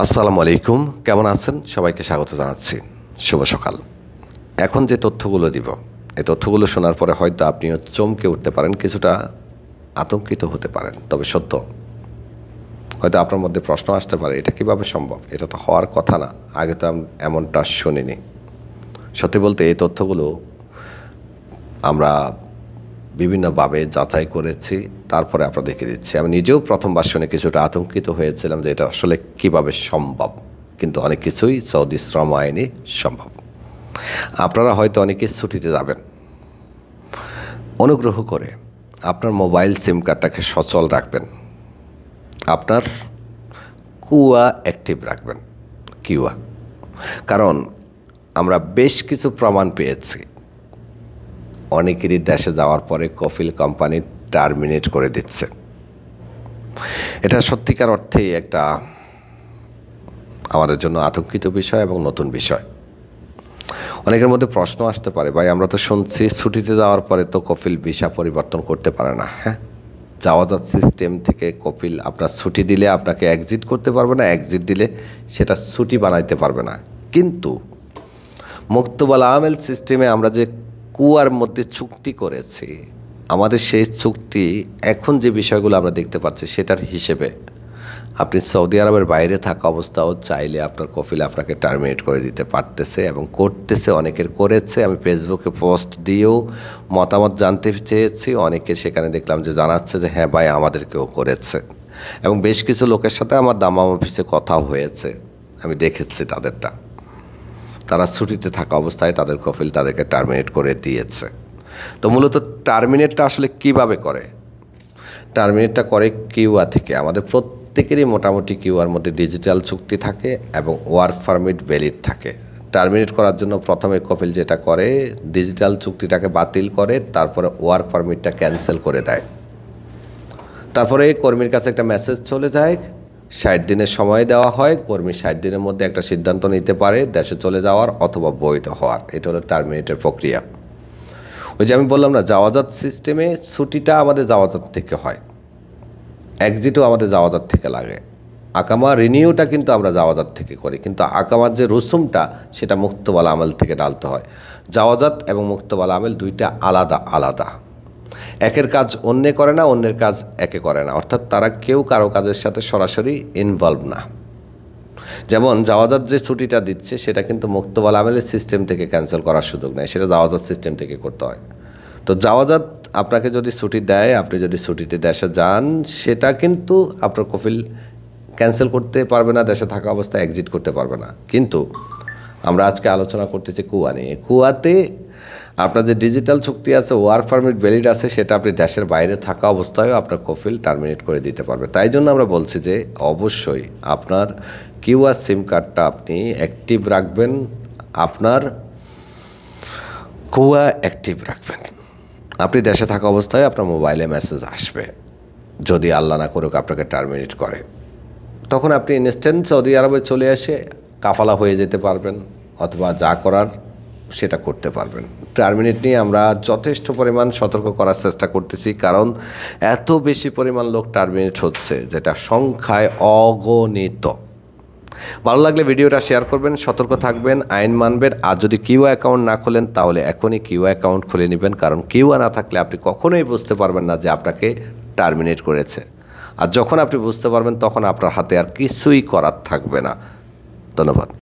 আসসালামু আলাইকুম, কেমন আছেন? সবাইকে স্বাগত জানাচ্ছি। শুভ সকাল। এখন যে তথ্যগুলো দিব, এই তথ্যগুলো শোনার পরে হয়তো আপনিও চমকে উঠতে পারেন, কিছুটা আতঙ্কিত হতে পারেন। তবে সত্য, হয়তো আপনার মধ্যে প্রশ্ন আসতে পারে, এটা কিভাবে সম্ভব? এটা তো হওয়ার কথা না, আগে তো এমনটা শুনিনি। সত্যি বলতে এই তথ্যগুলো আমরা বিভিন্নভাবে যাচাই করেছি, তারপরে আপনাদেরকে দিচ্ছি। আমি নিজেও প্রথমবার শুনে কিছুটা আতঙ্কিত হয়েছিলাম যে এটা আসলে কিভাবে সম্ভব, কিন্তু অনেক কিছুই সৌদি শ্রম আইনে সম্ভব। আপনারা হয়তো অনেকে ছুটিতে যাবেন, অনুগ্রহ করে আপনার মোবাইল সিম কার্ডটাকে সচল রাখবেন, আপনার কুয়া অ্যাক্টিভ রাখবেন। কিউয়া, কারণ আমরা বেশ কিছু প্রমাণ পেয়েছি অনেকেরই দেশে যাওয়ার পরে কফিল কোম্পানি টার্মিনেট করে দিচ্ছে। এটা সত্যিকার অর্থেই একটা আমাদের জন্য আতঙ্কিত বিষয় এবং নতুন বিষয়। অনেকের মধ্যে প্রশ্ন আসতে পারে, ভাই আমরা তো শুনছি ছুটিতে যাওয়ার পরে তো কফিল ভিসা পরিবর্তন করতে পারে না। হ্যাঁ, যাওয়াজাত সিস্টেম থেকে কফিল আপনার ছুটি দিলে আপনাকে এক্সিট করতে পারবে না, এক্সিট দিলে সেটা ছুটি বানাইতে পারবে না। কিন্তু মুক্তবাল আমেল সিস্টেমে আমরা যে কুয়ার মধ্যে চুক্তি করেছি, আমাদের সেই চুক্তি এখন যে বিষয়গুলো আমরা দেখতে পাচ্ছি সেটার হিসেবে আপনি সৌদি আরবের বাইরে থাকা অবস্থাও চাইলে আপনার কফিল আপনাকে টার্মিনেট করে দিতে পারতেছে এবং করতেছে, অনেকের করেছে। আমি ফেসবুকে পোস্ট দিয়েও মতামত জানতে চেয়েছি, অনেকে সেখানে দেখলাম যে জানাচ্ছে যে হ্যাঁ ভাই আমাদেরকেও করেছে, এবং বেশ কিছু লোকের সাথে আমার দামাম অফিসে কথাও হয়েছে, আমি দেখেছি তাদেরটা। তারা ছুটিতে থাকা অবস্থায় তাদের কফিল তাদেরকে টার্মিনেট করে দিয়েছে। তো মূলত টার্মিনেটটা আসলে কিভাবে করে? টার্মিনেটটা করে কিউয়া থেকে। আমাদের প্রত্যেকেরই মোটামুটি কিউয়ার মধ্যে ডিজিটাল চুক্তি থাকে এবং ওয়ার্ক পারমিট ভ্যালিড থাকে। টার্মিনেট করার জন্য প্রথমে কফিল যেটা করে, ডিজিটাল চুক্তিটাকে বাতিল করে, তারপরে ওয়ার্ক পারমিটটা ক্যান্সেল করে দেয়। তারপরে কর্মীর কাছে একটা মেসেজ চলে যায়, 60 দিনের সময় দেওয়া হয়, কর্মী 60 দিনের মধ্যে একটা সিদ্ধান্ত নিতে পারে দেশে চলে যাওয়ার অথবা বৈধ হওয়ার। এটা হলো টার্মিনেটের প্রক্রিয়া। ওই যে আমি বললাম না, যাওয়াজাত সিস্টেমে ছুটিটা আমাদের যাওয়াজাত থেকে হয়, এক্সিটও আমাদের যাওয়াজাত থেকে লাগে, আকামা রিনিউটা কিন্তু আমরা যাওয়াজাত থেকে করি, কিন্তু আকামার যে রসুমটা সেটা মুক্তবাল আমল থেকে ডালতে হয়। যাওয়াজাত এবং মুক্তবাল আমল দুইটা আলাদা আলাদা, একের কাজ অন্যে করে না, অন্যের কাজ একে করে না, অর্থাৎ তারা কেউ কারো কাজের সাথে সরাসরি ইনভলভ না। যেমন যাওয়াজাত যে ছুটিটা দিচ্ছে সেটা কিন্তু মুক্তবাল আমেলের সিস্টেম থেকে ক্যান্সেল করার সুযোগ নেই, সেটা যাওয়াজাত সিস্টেম থেকে করতে হয়। তো যাওয়াজাত আপনাকে যদি ছুটি দেয়, আপনি যদি ছুটিতে দেশে যান, সেটা কিন্তু আপনার কফিল ক্যান্সেল করতে পারবে না, দেশে থাকা অবস্থায় এক্সিট করতে পারবে না। কিন্তু আমরা আজকে আলোচনা করতেছি কুয়া নিয়ে। কুয়াতে আপনার যে ডিজিটাল চুক্তি আছে, ওয়ার্ক পারমিট ভ্যালিড আছে, সেটা আপনি দেশের বাইরে থাকা অবস্থায়ও আপনার কফিল টার্মিনেট করে দিতে পারবে। তাই জন্য আমরা বলছি যে অবশ্যই আপনার কিউআর সিম কার্ডটা আপনি অ্যাক্টিভ রাখবেন, আপনার কুয়া অ্যাক্টিভ রাখবেন। আপনি দেশে থাকা অবস্থায় আপনার মোবাইলে মেসেজ আসবে, যদি আল্লাহ না করুক আপনাকে টার্মিনেট করে, তখন আপনি ইনস্ট্যান্ট সৌদি আরবে চলে এসে কাফালা হয়ে যেতে পারবেন, অথবা যা করার সেটা করতে পারবেন। টার্মিনেট নিয়ে আমরা যথেষ্ট পরিমাণ সতর্ক করার চেষ্টা করতেছি, কারণ এত বেশি পরিমাণ লোক টার্মিনেট হচ্ছে যেটা সংখ্যায় অগণিত। ভালো লাগলে ভিডিওটা শেয়ার করবেন, সতর্ক থাকবেন, আইন মানবেন। আর যদি কিউআ অ্যাকাউন্ট না খোলেন তাহলে এখনই কিউআ অ্যাকাউন্ট খুলে নেবেন, কারণ কিউআ না থাকলে আপনি কখনোই বুঝতে পারবেন না যে আপনাকে টার্মিনেট করেছে। আর যখন আপনি বুঝতে পারবেন তখন আপনার হাতে আর কিছুই করার থাকবে না। ধন্যবাদ।